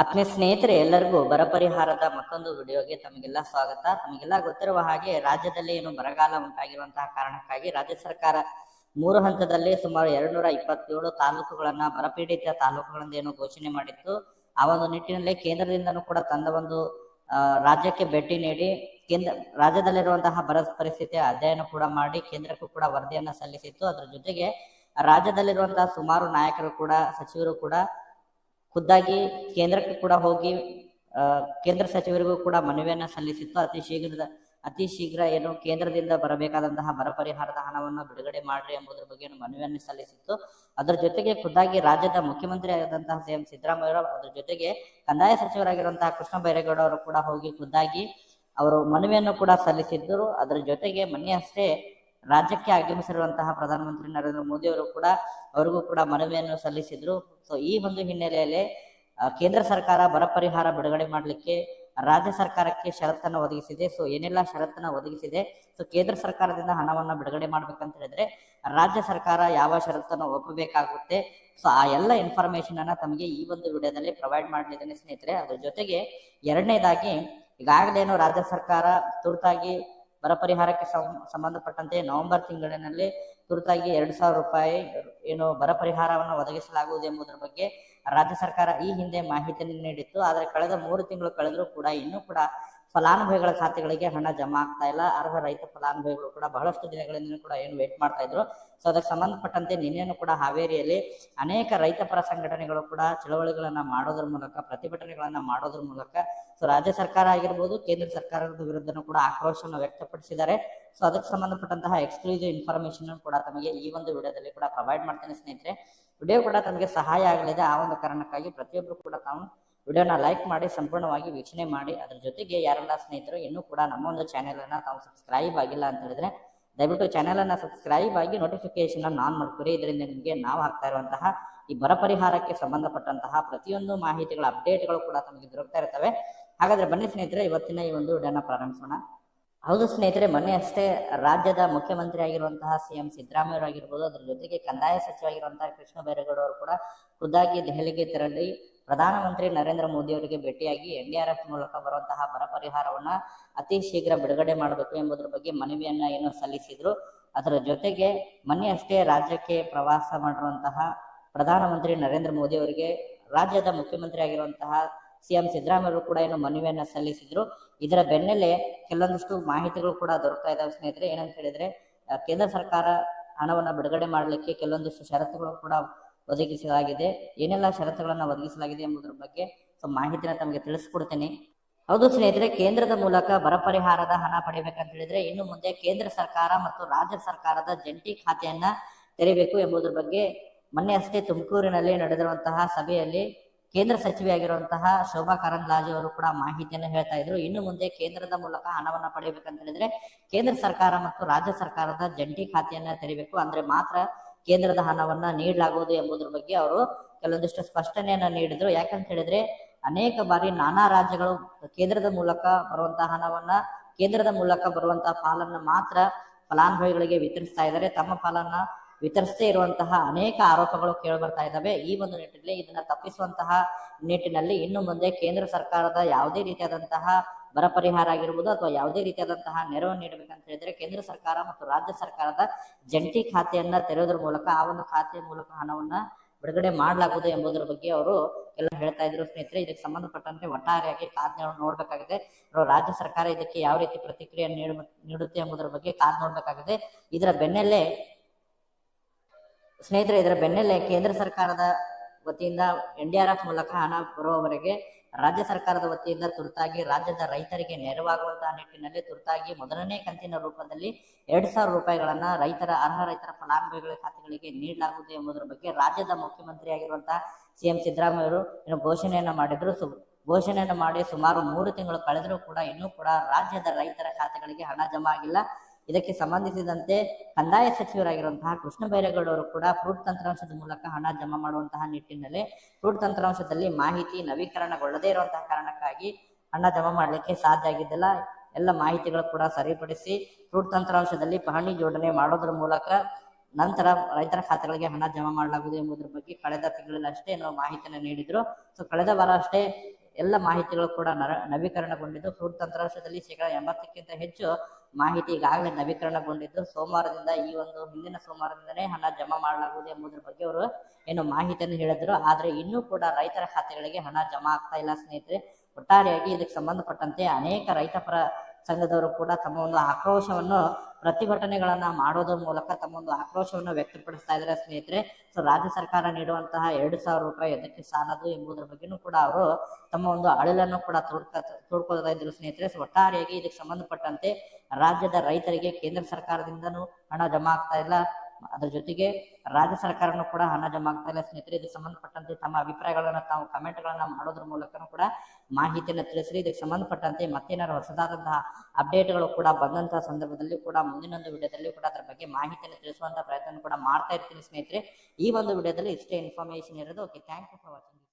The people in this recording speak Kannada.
ಆತ್ಮೀಯ ಸ್ನೇಹಿತರೆ, ಎಲ್ಲರಿಗೂ ಬರ ಪರಿಹಾರದ ಮತ್ತೊಂದು ವಿಡಿಯೋಗೆ ತಮಗೆಲ್ಲ ಸ್ವಾಗತ. ತಮಗೆಲ್ಲ ಗೊತ್ತಿರುವ ಹಾಗೆ ರಾಜ್ಯದಲ್ಲಿ ಏನು ಬರಗಾಲ ಉಂಟಾಗಿರುವಂತಹ ಕಾರಣಕ್ಕಾಗಿ ರಾಜ್ಯ ಸರ್ಕಾರ 3 ಹಂತದಲ್ಲಿ ಸುಮಾರು 227 ತಾಲೂಕುಗಳನ್ನ ಬರಪೀಡಿತ ತಾಲೂಕುಗಳಿಂದ ಏನು ಘೋಷಣೆ ಮಾಡಿತ್ತು. ಆ ಒಂದು ನಿಟ್ಟಿನಲ್ಲಿ ಕೇಂದ್ರದಿಂದನೂ ಕೂಡ ತಂದ ಒಂದು ರಾಜ್ಯಕ್ಕೆ ಭೇಟಿ ನೀಡಿ ರಾಜ್ಯದಲ್ಲಿರುವಂತಹ ಬರ ಪರಿಸ್ಥಿತಿ ಅಧ್ಯಯನ ಕೂಡ ಮಾಡಿ ಕೇಂದ್ರಕ್ಕೂ ಕೂಡ ವರದಿಯನ್ನ ಸಲ್ಲಿಸಿತ್ತು. ಅದರ ಜೊತೆಗೆ ರಾಜ್ಯದಲ್ಲಿರುವಂತಹ ಸುಮಾರು ನಾಯಕರು ಕೂಡ ಸಚಿವರು ಕೂಡ ಖುದ್ದಾಗಿ ಕೇಂದ್ರಕ್ಕೆ ಕೂಡ ಹೋಗಿ ಕೇಂದ್ರ ಸಚಿವರಿಗೂ ಕೂಡ ಮನವಿಯನ್ನ ಸಲ್ಲಿಸಿತ್ತು. ಅತಿ ಶೀಘ್ರ ಏನು ಕೇಂದ್ರದಿಂದ ಬರಬೇಕಾದಂತಹ ಬರ ಪರಿಹಾರದ ಹಣವನ್ನು ಬಿಡುಗಡೆ ಮಾಡ್ರಿ ಎಂಬುದರ ಬಗ್ಗೆ ಮನವಿಯನ್ನು ಸಲ್ಲಿಸಿತ್ತು. ಅದರ ಜೊತೆಗೆ ಖುದ್ದಾಗಿ ರಾಜ್ಯದ ಮುಖ್ಯಮಂತ್ರಿ ಆದಂತಹ ಸಿಎಂ ಸಿದ್ದರಾಮಯ್ಯ ಅದರ ಜೊತೆಗೆ ಕಂದಾಯ ಸಚಿವರಾಗಿರುವಂತಹ ಕೃಷ್ಣ ಬೈರೇಗೌಡ ಅವರು ಕೂಡ ಹೋಗಿ ಖುದ್ದಾಗಿ ಅವರು ಮನವಿಯನ್ನು ಕೂಡ ಸಲ್ಲಿಸಿದ್ದರು. ಅದರ ಜೊತೆಗೆ ಮೊನ್ನೆ ಅಷ್ಟೇ ರಾಜ್ಯಕ್ಕೆ ಆಗಮಿಸಿರುವಂತಹ ಪ್ರಧಾನಮಂತ್ರಿ ನರೇಂದ್ರ ಮೋದಿ ಅವರು ಕೂಡ ಅವರಿಗೂ ಕೂಡ ಮನವಿಯನ್ನು ಸಲ್ಲಿಸಿದ್ರು. ಸೊ ಈ ಒಂದು ಹಿನ್ನೆಲೆಯಲ್ಲಿ ಕೇಂದ್ರ ಸರ್ಕಾರ ಬರ ಪರಿಹಾರ ಬಿಡುಗಡೆ ಮಾಡಲಿಕ್ಕೆ ರಾಜ್ಯ ಸರ್ಕಾರಕ್ಕೆ ಷರತ್ತನ್ನು ಒದಗಿಸಿದೆ. ಸೊ ಏನೆಲ್ಲ ಷರತ್ತನ್ನು ಒದಗಿಸಿದೆ, ಸೊ ಕೇಂದ್ರ ಸರ್ಕಾರದಿಂದ ಹಣವನ್ನ ಬಿಡುಗಡೆ ಮಾಡ್ಬೇಕಂತ ಹೇಳಿದ್ರೆ ರಾಜ್ಯ ಸರ್ಕಾರ ಯಾವ ಷರತ್ತನ್ನು ಒಪ್ಪಬೇಕಾಗುತ್ತೆ. ಸೊ ಆ ಎಲ್ಲ ಇನ್ಫಾರ್ಮೇಶನ್ ಅನ್ನ ತಮಗೆ ಈ ಒಂದು ವಿಡಿಯೋದಲ್ಲಿ ಪ್ರೊವೈಡ್ ಮಾಡಲಿದ್ದೇನೆ ಸ್ನೇಹಿತರೆ. ಅದ್ರ ಜೊತೆಗೆ ಎರಡನೇದಾಗಿ ಈಗಾಗಲೇನು ರಾಜ್ಯ ಸರ್ಕಾರ ತುರ್ತಾಗಿ ಬರ ಪರಿಹಾರಕ್ಕೆ ಸಂಬಂಧಪಟ್ಟಂತೆ ನವೆಂಬರ್ ತಿಂಗಳಿನಲ್ಲಿ ತುರ್ತಾಗಿ 2,000 ರೂಪಾಯಿ ಏನು ಬರ ಪರಿಹಾರವನ್ನು ಒದಗಿಸಲಾಗುವುದು ಎಂಬುದರ ಬಗ್ಗೆ ರಾಜ್ಯ ಸರ್ಕಾರ ಈ ಹಿಂದೆ ಮಾಹಿತಿಯನ್ನು ನೀಡಿತ್ತು. ಆದರೆ ಕಳೆದ 3 ತಿಂಗಳು ಕಳೆದರೂ ಕೂಡ ಇನ್ನೂ ಕೂಡ ಫಲಾನುಭವಿಗಳ ಖಾತೆಗಳಿಗೆ ಹಣ ಜಮಾ ಆಗ್ತಾ ಇಲ್ಲ. ಅರ್ಹ ರೈತ ಫಲಾನುಭವಿಗಳು ಕೂಡ ಬಹಳಷ್ಟು ದಿನಗಳಿಂದ ಕೂಡ ಏನು ವೇಟ್ ಮಾಡ್ತಾ ಇದ್ರು. ಸೊ ಅದಕ್ಕೆ ಸಂಬಂಧಪಟ್ಟಂತೆ ನಿನ್ನೆನೂ ಕೂಡ ಹಾವೇರಿಯಲ್ಲಿ ಅನೇಕ ರೈತ ಪರ ಸಂಘಟನೆಗಳು ಕೂಡ ಚಳವಳಿಗಳನ್ನ ಮಾಡೋದ್ರ ಮೂಲಕ, ಪ್ರತಿಭಟನೆಗಳನ್ನ ಮಾಡೋದ್ರ ಮೂಲಕ ಸೊ ರಾಜ್ಯ ಸರ್ಕಾರ ಆಗಿರ್ಬೋದು, ಕೇಂದ್ರ ಸರ್ಕಾರದ ವಿರುದ್ಧನೂ ಕೂಡ ಆಕ್ರೋಶವನ್ನು ವ್ಯಕ್ತಪಡಿಸಿದ್ದಾರೆ. ಸೊ ಅದಕ್ಕೆ ಸಂಬಂಧಪಟ್ಟಂತಹ ಎಕ್ಸ್ಕ್ಲೂಸಿವ್ ಇನ್ಫಾರ್ಮೇಶನ್ ಕೂಡ ತಮಗೆ ಈ ಒಂದು ವಿಡಿಯೋದಲ್ಲಿ ಕೂಡ ಪ್ರೊವೈಡ್ ಮಾಡ್ತೇನೆ ಸ್ನೇಹಿತರೆ. ವಿಡಿಯೋ ಕೂಡ ತಮಗೆ ಸಹಾಯ ಆಗಲಿದೆ. ಆ ಒಂದು ಕಾರಣಕ್ಕಾಗಿ ಪ್ರತಿಯೊಬ್ಬರು ಕೂಡ ತಾವು ವಿಡಿಯೋನ ಲೈಕ್ ಮಾಡಿ ಸಂಪೂರ್ಣವಾಗಿ ವೀಕ್ಷಣೆ ಮಾಡಿ. ಅದ್ರ ಜೊತೆಗೆ ಯಾರೆಲ್ಲ ಸ್ನೇಹಿತರು ಇನ್ನೂ ಕೂಡ ನಮ್ಮ ಒಂದು ಚಾನೆಲ್ ಅನ್ನ ತಾವು ಸಬ್ಸ್ಕ್ರೈಬ್ ಆಗಿಲ್ಲ ಅಂತ ಹೇಳಿದ್ರೆ ದಯವಿಟ್ಟು ಚಾನೆಲ್ ಅನ್ನ ಸಬ್ಸ್ಕ್ರೈಬ್ ಆಗಿ ನೋಟಿಫಿಕೇಶನ್ ಆನ್ ಮಾಡ್ಕೊರಿ. ಇದರಿಂದ ನಿಮಗೆ ನಾವು ಹಾಕ್ತಾ ಇರುವಂತಹ ಈ ಬರ ಪರಿಹಾರಕ್ಕೆ ಸಂಬಂಧಪಟ್ಟಂತಹ ಪ್ರತಿಯೊಂದು ಮಾಹಿತಿಗಳ ಅಪ್ಡೇಟ್ಗಳು ಕೂಡ ತಮಗೆ ದೊರಕ್ತಾ ಇರ್ತವೆ. ಹಾಗಾದ್ರೆ ಬನ್ನಿ ಸ್ನೇಹಿತರೆ, ಇವತ್ತಿನ ಈ ಒಂದು ವಿಡಿಯೋನ ಪ್ರಾರಂಭಿಸೋಣ. ಹೌದು ಸ್ನೇಹಿತರೆ, ಮೊನ್ನೆ ಅಷ್ಟೇ ರಾಜ್ಯದ ಮುಖ್ಯಮಂತ್ರಿ ಆಗಿರುವಂತಹ ಸಿಎಂ ಸಿದ್ದರಾಮಯ್ಯ ಆಗಿರ್ಬೋದು, ಅದ್ರ ಜೊತೆಗೆ ಕಂದಾಯ ಸಚಿವ ಆಗಿರುವಂತಹ ಕೃಷ್ಣ ಬೈರೇಗೌಡ ಅವರು ಕೂಡ ಖುದ್ದಾಗಿ ದೆಹಲಿಗೆ ತೆರಳಿ ಪ್ರಧಾನಮಂತ್ರಿ ನರೇಂದ್ರ ಮೋದಿ ಅವರಿಗೆ ಭೇಟಿಯಾಗಿ NDRF ಮೂಲಕ ಬರುವಂತಹ ಬರ ಪರಿಹಾರವನ್ನ ಅತಿ ಶೀಘ್ರ ಬಿಡುಗಡೆ ಮಾಡಬೇಕು ಎಂಬುದರ ಬಗ್ಗೆ ಮನವಿಯನ್ನ ಏನು ಸಲ್ಲಿಸಿದ್ರು. ಅದರ ಜೊತೆಗೆ ಮೊನ್ನೆ ಅಷ್ಟೇ ರಾಜ್ಯಕ್ಕೆ ಪ್ರವಾಸ ಮಾಡಿರುವಂತಹ ಪ್ರಧಾನಮಂತ್ರಿ ನರೇಂದ್ರ ಮೋದಿ ಅವರಿಗೆ ರಾಜ್ಯದ ಮುಖ್ಯಮಂತ್ರಿ ಆಗಿರುವಂತಹ ಸಿಎಂ ಸಿದ್ದರಾಮಯ್ಯ ಕೂಡ ಏನು ಮನವಿಯನ್ನ ಸಲ್ಲಿಸಿದ್ರು. ಇದರ ಬೆನ್ನಲ್ಲೇ ಕೆಲವೊಂದಿಷ್ಟು ಮಾಹಿತಿಗಳು ಕೂಡ ದೊರಕ್ತಾ ಇದಾವೆ ಸ್ನೇಹಿತರೆ. ಏನಂತ ಹೇಳಿದ್ರೆ ಕೇಂದ್ರ ಸರ್ಕಾರ ಹಣವನ್ನ ಬಿಡುಗಡೆ ಮಾಡಲಿಕ್ಕೆ ಕೆಲವೊಂದಿಷ್ಟು ಷರತ್ತುಗಳು ಕೂಡ ಒದಗಿಸಲಾಗಿದೆ. ಏನೆಲ್ಲ ಷರತ್ತುಗಳನ್ನ ಒದಗಿಸಲಾಗಿದೆ ಎಂಬುದರ ಬಗ್ಗೆ ಮಾಹಿತಿನ ತಮಗೆ ತಿಳಿಸ್ಕೊಡ್ತೇನೆ. ಹೌದು ಸ್ನೇಹಿತರೆ, ಕೇಂದ್ರದ ಮೂಲಕ ಬರ ಪರಿಹಾರದ ಹಣ ಪಡಿಬೇಕಂತ ಹೇಳಿದ್ರೆ ಇನ್ನು ಮುಂದೆ ಕೇಂದ್ರ ಸರ್ಕಾರ ಮತ್ತು ರಾಜ್ಯ ಸರ್ಕಾರದ ಜಂಟಿ ಖಾತೆಯನ್ನ ತೆರೆಯಬೇಕು ಎಂಬುದರ ಬಗ್ಗೆ ಮೊನ್ನೆ ಅಷ್ಟೇ ತುಮಕೂರಿನಲ್ಲಿ ನಡೆದಿರುವಂತಹ ಸಭೆಯಲ್ಲಿ ಕೇಂದ್ರ ಸಚಿವೆಯಾಗಿರುವಂತಹ ಶೋಭಾ ಕರಂದ್ಲಾಜೆ ಅವರು ಕೂಡ ಮಾಹಿತಿಯನ್ನು ಹೇಳ್ತಾ ಇದ್ರು. ಇನ್ನು ಮುಂದೆ ಕೇಂದ್ರದ ಮೂಲಕ ಹಣವನ್ನ ಪಡೆಯಬೇಕಂತ ಹೇಳಿದ್ರೆ ಕೇಂದ್ರ ಸರ್ಕಾರ ಮತ್ತು ರಾಜ್ಯ ಸರ್ಕಾರದ ಜಂಟಿ ಖಾತೆಯನ್ನ ತೆರಿಬೇಕು, ಅಂದ್ರೆ ಮಾತ್ರ ಕೇಂದ್ರದ ಹಣವನ್ನ ನೀಡಲಾಗುವುದು ಎಂಬುದರ ಬಗ್ಗೆ ಅವರು ಕೆಲವೊಂದಿಷ್ಟು ಸ್ಪಷ್ಟನೆಯನ್ನ ನೀಡಿದ್ರು. ಯಾಕಂತ ಹೇಳಿದ್ರೆ ಅನೇಕ ಬಾರಿ ನಾನಾ ರಾಜ್ಯಗಳು ಕೇಂದ್ರದ ಮೂಲಕ ಬರುವಂತಹ ಹಣವನ್ನ, ಕೇಂದ್ರದ ಮೂಲಕ ಬರುವಂತಹ ಪಾಲನ್ನ ಮಾತ್ರ ಫಲಾನುಭವಿಗಳಿಗೆ ವಿತರಿಸ್ತಾ ಇದ್ದಾರೆ. ತಮ್ಮ ಪಾಲನ್ನ ವಿತರಿಸದೇ ಇರುವಂತಹ ಅನೇಕ ಆರೋಪಗಳು ಕೇಳಿ ಬರ್ತಾ ಇದ್ದಾವೆ. ಈ ಒಂದು ನಿಟ್ಟಿನಲ್ಲಿ ಇದನ್ನ ತಪ್ಪಿಸುವಂತಹ ನಿಟ್ಟಿನಲ್ಲಿ ಇನ್ನು ಮುಂದೆ ಕೇಂದ್ರ ಸರ್ಕಾರದ ಯಾವುದೇ ರೀತಿಯಾದಂತಹ ಬರ ಪರಿಹಾರ ಆಗಿರ್ಬೋದು ಅಥವಾ ಯಾವುದೇ ರೀತಿಯಾದಂತಹ ನೆರವು ನೀಡಬೇಕಂತ ಹೇಳಿದ್ರೆ ಕೇಂದ್ರ ಸರ್ಕಾರ ಮತ್ತು ರಾಜ್ಯ ಸರ್ಕಾರದ ಜಂಟಿ ಖಾತೆಯನ್ನ ತೆರೆಯೋದ್ರ ಮೂಲಕ ಆ ಒಂದು ಖಾತೆಯ ಮೂಲಕ ಹಣವನ್ನ ಬಿಡುಗಡೆ ಮಾಡಲಾಗುವುದು ಎಂಬುದರ ಬಗ್ಗೆ ಅವರು ಎಲ್ಲ ಹೇಳ್ತಾ ಇದ್ರು ಸ್ನೇಹಿತರೆ. ಇದಕ್ಕೆ ಸಂಬಂಧಪಟ್ಟಂತೆ ಒಟ್ಟಾರೆಯಾಗಿ ಕಾದ್ ನೋಡ್ಬೇಕಾಗಿದೆ. ರಾಜ್ಯ ಸರ್ಕಾರ ಇದಕ್ಕೆ ಯಾವ ರೀತಿ ಪ್ರತಿಕ್ರಿಯೆ ನೀಡುತ್ತೆ ಎಂಬುದರ ಬಗ್ಗೆ ಕಾದ್ ನೋಡ್ಬೇಕಾಗಿದೆ. ಇದರ ಬೆನ್ನಲ್ಲೇ ಕೇಂದ್ರ ಸರ್ಕಾರದ ವತಿಯಿಂದ NDRF ಮೂಲಕ ಹಣ ಬರುವವರೆಗೆ ರಾಜ್ಯ ಸರ್ಕಾರದ ವತಿಯಿಂದ ತುರ್ತಾಗಿ ರಾಜ್ಯದ ರೈತರಿಗೆ ನೆರವಾಗುವಂತಹ ನಿಟ್ಟಿನಲ್ಲಿ ತುರ್ತಾಗಿ ಮೊದಲನೇ ಕಂತಿನ ರೂಪದಲ್ಲಿ 2,000 ರೂಪಾಯಿಗಳನ್ನ ಅರ್ಹ ರೈತರ ಫಲಾನುಭವಿಗಳ ಖಾತೆಗಳಿಗೆ ನೀಡಲಾಗುವುದು ಎಂಬುದರ ಬಗ್ಗೆ ರಾಜ್ಯದ ಮುಖ್ಯಮಂತ್ರಿ ಆಗಿರುವಂತಹ ಸಿಎಂ ಸಿದ್ದರಾಮಯ್ಯ ಅವರು ಏನು ಘೋಷಣೆಯನ್ನ ಮಾಡಿದ್ರು. ಘೋಷಣೆಯನ್ನು ಮಾಡಿ ಸುಮಾರು 3 ತಿಂಗಳು ಕಳೆದರೂ ಕೂಡ ಇನ್ನೂ ಕೂಡ ರಾಜ್ಯದ ರೈತರ ಖಾತೆಗಳಿಗೆ ಹಣ ಜಮಾ ಆಗಿಲ್ಲ. ಇದಕ್ಕೆ ಸಂಬಂಧಿಸಿದಂತೆ ಕಂದಾಯ ಸಚಿವರಾಗಿರುವಂತಹ ಕೃಷ್ಣ ಬೈರೇಗೌಡ ಅವರು ಕೂಡ ಫ್ರೂಟ್ ತಂತ್ರಾಂಶದ ಮೂಲಕ ಹಣ ಜಮಾ ಮಾಡುವಂತಹ ನಿಟ್ಟಿನಲ್ಲಿ ಫ್ರೂಟ್ ತಂತ್ರಾಂಶದಲ್ಲಿ ಮಾಹಿತಿ ನವೀಕರಣಗೊಳ್ಳದೇ ಇರುವಂತಹ ಕಾರಣಕ್ಕಾಗಿ ಹಣ ಜಮಾ ಮಾಡಲಿಕ್ಕೆ ಸಾಧ್ಯ ಆಗಿದ್ದಿಲ್ಲ. ಎಲ್ಲ ಮಾಹಿತಿಗಳು ಕೂಡ ಸರಿಪಡಿಸಿ ಫ್ರೂಟ್ ತಂತ್ರಾಂಶದಲ್ಲಿ ಪಹಣಿ ಜೋಡಣೆ ಮಾಡೋದ್ರ ಮೂಲಕ ನಂತರ ರೈತರ ಖಾತೆಗಳಿಗೆ ಹಣ ಜಮಾ ಮಾಡಲಾಗುವುದು ಎಂಬುದರ ಬಗ್ಗೆ ಕಳೆದ ತಿಂಗಳಲ್ಲಿ ಅಷ್ಟೇ ಮಾಹಿತಿಯನ್ನು ನೀಡಿದ್ರು. ಸೊ ಕಳೆದ ವಾರ ಅಷ್ಟೇ ಎಲ್ಲ ಮಾಹಿತಿಗಳು ಕೂಡ ನವೀಕರಣಗೊಂಡಿದ್ದು, ಫ್ರೂಟ್ ತಂತ್ರಾಂಶದಲ್ಲಿ 80%ಕ್ಕಿಂತ ಹೆಚ್ಚು ಮಾಹಿತಿ ಈಗಾಗಲೇ ನವೀಕರಣಗೊಂಡಿದ್ದು, ಸೋಮವಾರದಿಂದ ಹಿಂದಿನ ಸೋಮವಾರದಿಂದನೇ ಹಣ ಜಮಾ ಮಾಡಲಾಗುವುದು ಎಂಬುದರ ಬಗ್ಗೆ ಅವರು ಮಾಹಿತಿಯನ್ನು ಹೇಳಿದ್ರು. ಆದ್ರೆ ಇನ್ನೂ ಕೂಡ ರೈತರ ಖಾತೆಗಳಿಗೆ ಹಣ ಜಮಾ ಆಗ್ತಾ ಇಲ್ಲ ಸ್ನೇಹಿತರೆ. ಒಟ್ಟಾರೆಯಾಗಿ ಇದಕ್ಕೆ ಸಂಬಂಧಪಟ್ಟಂತೆ ಅನೇಕ ರೈತಪರ ಸಂಘದವರು ಕೂಡ ತಮ್ಮ ಆಕ್ರೋಶವನ್ನು ಪ್ರತಿಭಟನೆಗಳನ್ನ ಮಾಡೋದ್ರ ಮೂಲಕ ತಮ್ಮ ಆಕ್ರೋಶವನ್ನು ವ್ಯಕ್ತಪಡಿಸ್ತಾ ಇದ್ದಾರೆ ಸ್ನೇಹಿತರೆ. ಸೊ ರಾಜ್ಯ ಸರ್ಕಾರ ನೀಡುವಂತಹ 2,000 ರೂಪಾಯಿ ಎದಕ್ಕೆ ಸಾಲದು ಎಂಬುದರ ಬಗ್ಗೆನೂ ಕೂಡ ಅವರು ತಮ್ಮ ಅಳಲನ್ನು ಕೂಡ ತೋಡ್ಕೊಳ್ತಾ ಇದ್ರು ಸ್ನೇಹಿತರೆ. ಸೊ ಒಟ್ಟಾರೆಯಾಗಿ ಇದಕ್ಕೆ ಸಂಬಂಧಪಟ್ಟಂತೆ ರಾಜ್ಯದ ರೈತರಿಗೆ ಕೇಂದ್ರ ಸರ್ಕಾರದಿಂದನೂ ಹಣ ಜಮಾ ಆಗ್ತಾ ಇಲ್ಲ, ಅದ್ರ ಜೊತೆಗೆ ರಾಜ್ಯ ಸರ್ಕಾರನೂ ಕೂಡ ಹಣ ಜಮಾ ಆಗ್ತಾ ಇಲ್ಲ ಸ್ನೇಹಿತರೆ. ಇದಕ್ಕೆ ಸಂಬಂಧಪಟ್ಟಂತೆ ತಮ್ಮ ಅಭಿಪ್ರಾಯಗಳನ್ನ ತಾವು ಕಮೆಂಟ್ಗಳನ್ನ ಮಾಡೋದ್ರ ಮೂಲಕನೂ ಕೂಡ ಮಾಹಿತಿಯನ್ನು ತಿಳಿಸ್ರಿ. ಇದಕ್ಕೆ ಸಂಬಂಧಪಟ್ಟಂತೆ ಮತ್ತೇನಾದ್ರು ಹೊಸದಾದಂತಹ ಅಪ್ಡೇಟ್ಗಳು ಕೂಡ ಬಂದಂತಹ ಸಂದರ್ಭದಲ್ಲಿ ಕೂಡ ಮುಂದಿನೊಂದು ವಿಡಿಯೋದಲ್ಲಿ ಕೂಡ ಅದರ ಬಗ್ಗೆ ಮಾಹಿತಿಯನ್ನು ತಿಳಿಸುವಂತಹ ಪ್ರಯತ್ನ ಕೂಡ ಮಾಡ್ತಾ ಇರ್ತೀನಿ ಸ್ನೇಹಿತರೆ. ಈ ವಿಡಿಯೋದಲ್ಲಿ ಇಷ್ಟೇ ಇನ್ಫಾರ್ಮೇಶನ್ ಇರೋದು. Okay, thank you for watching.